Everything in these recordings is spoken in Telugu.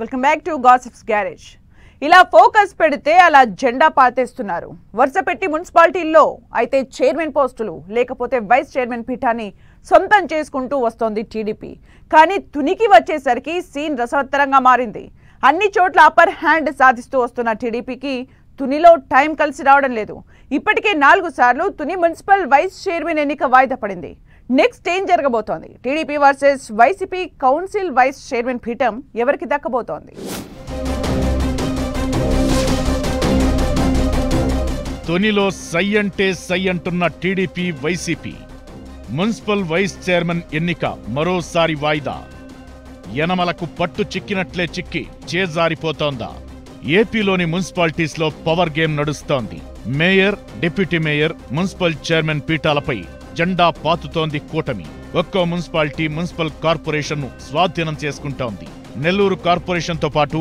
Welcome back to gossips garage. ఇలా ఫోకస్ పెడితే అలా జెండా పాతేస్తున్నారు. వరుస పెట్టి మున్సిపాలిటీల్లో అయితే చైర్మన్ పోస్టులు లేకపోతే వైస్ చైర్మన్ పీఠాన్ని సొంతం చేసుకుంటూ వస్తోంది టీడీపీ. కానీ తునికి వచ్చేసరికి సీన్ రసవత్తరంగా మారింది. అన్ని చోట్ల అప్పర్ హ్యాండ్ సాధిస్తూ వస్తున్న టీడీపీకి తునిలో టైం కలిసి రావడం లేదు. ఇప్పటికే 4 సార్లు తుని మున్సిపల్ వైస్ చైర్మన్ ఎన్నిక వాయిదా పడింది. నెక్స్ట్ ఏం జరగబోతోంది? TDP versus YCP council vice chairman పీఠం ఎవరికి దక్కబోతోంది? తునిలో సై అంటే సై అంటున్న TDP YCP. Municipal vice chairman ఎన్నిక మరోసారి వాయిదా. యనమలకు పట్టు చిక్కినట్లే చిక్కి చేజారిపోతోందా? ఏపీలోని మున్సిపాలిటీస్లో పవర్ గేమ్ నడుస్తోంది. Mayor, deputy mayor, municipal chairman పీఠాలపై జెండా పాతుతోంది కూటమి. ఒక్కో మున్సిపాలిటీ మున్సిపల్ కార్పొరేషన్ను స్వాధీనం చేసుకుంటోంది. నెల్లూరు కార్పొరేషన్తో పాటు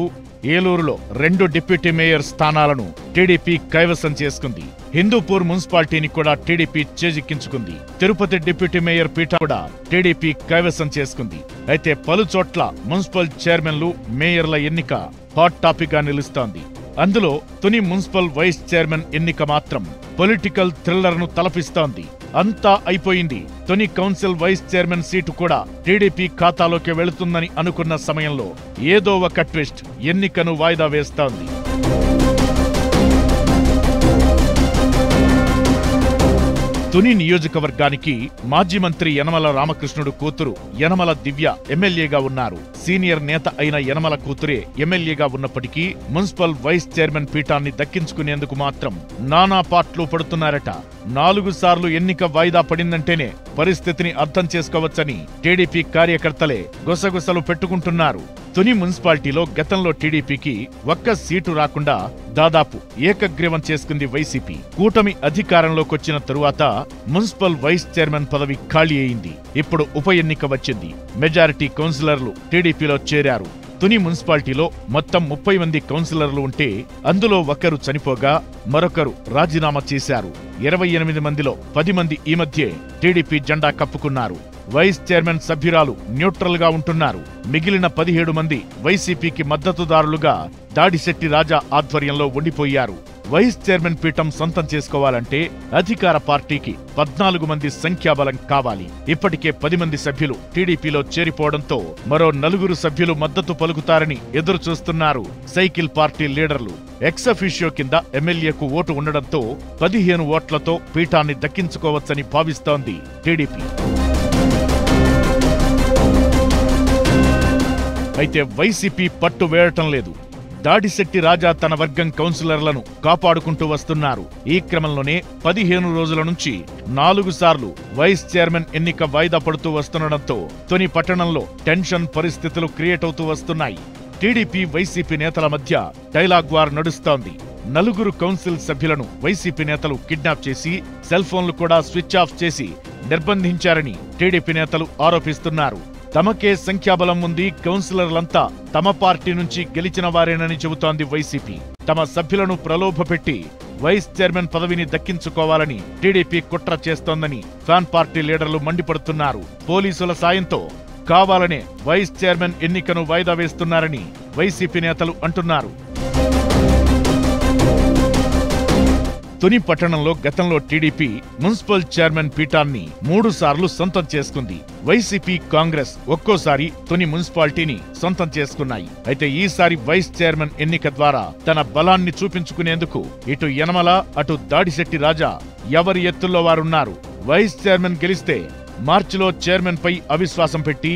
ఏలూరులో 2 డిప్యూటీ మేయర్ స్థానాలను టీడీపీ కైవసం చేసుకుంది. హిందూపూర్ మున్సిపాలిటీని కూడా టీడీపీ చేజిక్కించుకుంది. తిరుపతి డిప్యూటీ మేయర్ పీఠ కూడా టీడీపీ కైవసం చేసుకుంది. అయితే పలుచోట్ల మున్సిపల్ చైర్మన్లు, మేయర్ల ఎన్నిక హాట్ టాపిక్ గా నిలుస్తోంది. అందులో తుని మున్సిపల్ వైస్ చైర్మన్ ఎన్నిక మాత్రం పొలిటికల్ థ్రిల్లర్ ను తలపిస్తోంది. అంతా అయిపోయింది. Tuni council vice chairman seat కూడా టీడీపీ ఖాతాలోకి వెళుతుందని అనుకున్న సమయంలో ఏదో ఒక ట్విస్ట్ ఎన్నికను వాయిదా వేస్తోంది. తుని నియోజకవర్గానికి మాజీ మంత్రి యనమల రామకృష్ణుడు కూతురు యనమల దివ్య ఎమ్మెల్యేగా ఉన్నారు. సీనియర్ నేత అయిన యనమల కూతురే ఎమ్మెల్యేగా ఉన్నప్పటికీ మున్సిపల్ వైస్ చైర్మన్ పీఠాన్ని దక్కించుకునేందుకు మాత్రం నానా పాట్లు పడుతున్నారట. 4 సార్లు ఎన్నిక వాయిదా పడిందంటేనే పరిస్థితిని అర్థం చేసుకోవచ్చని టీడీపీ కార్యకర్తలే గుసగుసలు పెట్టుకుంటున్నారు. తుని మున్సిపాలిటీలో గతంలో టీడీపీకి ఒక్క సీటు రాకుండా దాదాపు ఏకగ్రీవం చేసుకుంది వైసీపీ. కూటమి అధికారంలోకొచ్చిన తరువాత మున్సిపల్ వైస్ చైర్మన్ పదవి ఖాళీ అయింది. ఇప్పుడు ఉప ఎన్నిక వచ్చింది. మెజారిటీ కౌన్సిలర్లు టీడీపీలో చేరారు. తుని మున్సిపాలిటీలో మొత్తం 30 మంది కౌన్సిలర్లు ఉంటే అందులో ఒకరు చనిపోగా మరొకరు రాజీనామా చేశారు. 28 మందిలో 10 మంది ఈ మధ్యే టీడీపీ జెండా కప్పుకున్నారు. వైస్ చైర్మన్ సభ్యురాలు న్యూట్రల్ గా ఉంటున్నారు. మిగిలిన 17 మంది వైసీపీకి మద్దతుదారులుగా దాడిశెట్టి రాజా ఆధ్వర్యంలో ఉండిపోయారు. వైస్ చైర్మన్ పీఠం సొంతం చేసుకోవాలంటే అధికార పార్టీకి 14 మంది సంఖ్యాబలం కావాలి. ఇప్పటికే 10 మంది సభ్యులు టీడీపీలో చేరిపోవడంతో మరో 4 సభ్యులు మద్దతు పలుకుతారని ఎదురు చూస్తున్నారు సైకిల్ పార్టీ లీడర్లు. ఎక్స్ అఫీషియో కింద ఎమ్మెల్యేకు ఓటు ఉండడంతో 15 ఓట్లతో పీఠాన్ని దక్కించుకోవచ్చని భావిస్తోంది టీడీపీ. అయితే వైసీపీ పట్టు వేయటం లేదు. దాడిశెట్టి రాజా తన వర్గం కౌన్సిలర్లను కాపాడుకుంటూ వస్తున్నారు. ఈ క్రమంలోనే 15 రోజుల నుంచి 4 సార్లు వైస్ చైర్మన్ ఎన్నిక వాయిదా పడుతూ వస్తుండటంతో తుని పట్టణంలో టెన్షన్ పరిస్థితులు క్రియేట్ అవుతూ వస్తున్నాయి. టీడీపీ, వైసీపీ నేతల మధ్య డైలాగ్ వార్ నడుస్తోంది. 4 కౌన్సిల్ సభ్యులను వైసీపీ నేతలు కిడ్నాప్ చేసి సెల్ ఫోన్లు కూడా స్విచ్ ఆఫ్ చేసి నిర్బంధించారని టీడీపీ నేతలు ఆరోపిస్తున్నారు. తమకే సంఖ్యాబలం ఉంది, కౌన్సిలర్లంతా తమ పార్టీ నుంచి గెలిచిన వారేనని చెబుతోంది వైసీపీ. తమ సభ్యులను ప్రలోభపెట్టి వైస్ చైర్మన్ పదవిని దక్కించుకోవాలని టీడీపీ కుట్ర చేస్తోందని ఫ్యాన్ పార్టీ లీడర్లు మండిపడుతున్నారు. పోలీసుల సాయంతో కావాలనే వైస్ చైర్మన్ ఎన్నికను వాయిదా వేస్తున్నారని వైసీపీ నేతలు అంటున్నారు. తుని పట్టణంలో గతంలో టీడీపీ మున్సిపల్ చైర్మన్ పీఠాన్ని 3 సార్లు సొంతం చేసుకుంది. వైసీపీ, కాంగ్రెస్ ఒక్కోసారి తుని మున్సిపాలిటీని సొంతం చేసుకున్నాయి. అయితే ఈసారి వైస్ చైర్మన్ ఎన్నిక ద్వారా తన బలాన్ని చూపించుకునేందుకు ఇటు యనమల, అటు దాడిశెట్టి రాజా ఎవరి ఎత్తుల్లో వారున్నారు. వైస్ చైర్మన్ గెలిస్తే మార్చిలో చైర్మన్ పై అవిశ్వాసం పెట్టి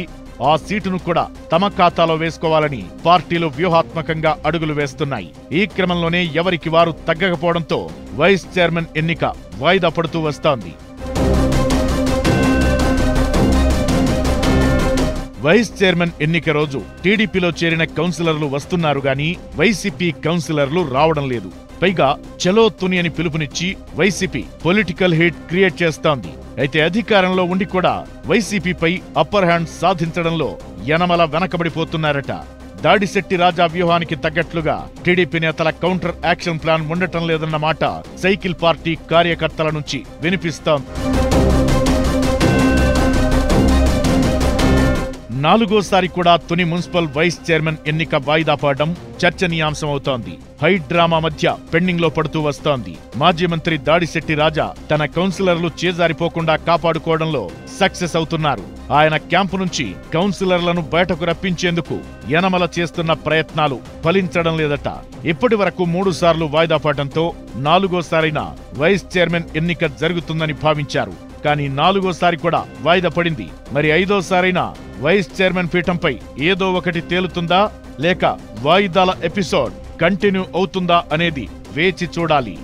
ఆ సీటును కూడా తమ ఖాతాలో వేసుకోవాలని పార్టీలు వ్యూహాత్మకంగా అడుగులు వేస్తున్నాయి. ఈ క్రమంలోనే ఎవరికి వారు తగ్గకపోవడంతో వైస్ చైర్మన్ ఎన్నిక వాయిదా పడుతూ వస్తోంది. వైస్ చైర్మన్ ఎన్నిక రోజు టీడీపీలో చేరిన కౌన్సిలర్లు వస్తున్నారు గాని వైసీపీ కౌన్సిలర్లు రావడం లేదు. పైగా చలో తుని అని పిలుపునిచ్చి వైసీపీ పొలిటికల్ హీట్ క్రియేట్ చేస్తోంది. అయితే అధికారంలో ఉండి కూడా వైసీపీపై అప్పర్ హ్యాండ్ సాధించడంలో యనమల వెనకబడిపోతున్నారట. దాడిశెట్టి రాజా వ్యూహానికి తగ్గట్లుగా టీడీపీ నేతల కౌంటర్ యాక్షన్ ప్లాన్ ఉండటం లేదన్న మాట సైకిల్ పార్టీ కార్యకర్తల నుంచి వినిపిస్తోంది. నాలుగోసారి కూడా తుని మున్సిపల్ వైస్ చైర్మన్ ఎన్నిక వాయిదా పడడం చర్చనీయాంశమవుతోంది. హై డ్రామా మధ్య పెండింగ్ లో పడుతూ వస్తోంది. మాజీ మంత్రి దాడిశెట్టి రాజా తన కౌన్సిలర్లు చేజారిపోకుండా కాపాడుకోవడంలో సక్సెస్ అవుతున్నారు. ఆయన క్యాంపు నుంచి కౌన్సిలర్లను బయటకు రప్పించేందుకు యనమల చేస్తున్న ప్రయత్నాలు ఫలించడం లేదట. ఇప్పటి వరకు 3 సార్లు వాయిదా పడడంతో 4గోసారైనా వైస్ చైర్మన్ ఎన్నిక జరుగుతుందని భావించారు. కానీ 4గోసారి కూడా వాయిదా పడింది. మరి 5ఓసారైనా వైస్ చైర్మన్ పీఠంపై ఏదో ఒకటి తేలుతుందా లేక వాయిదాల ఎపిసోడ్ కంటిన్యూ అవుతుందా అనేది వేచి చూడాలి.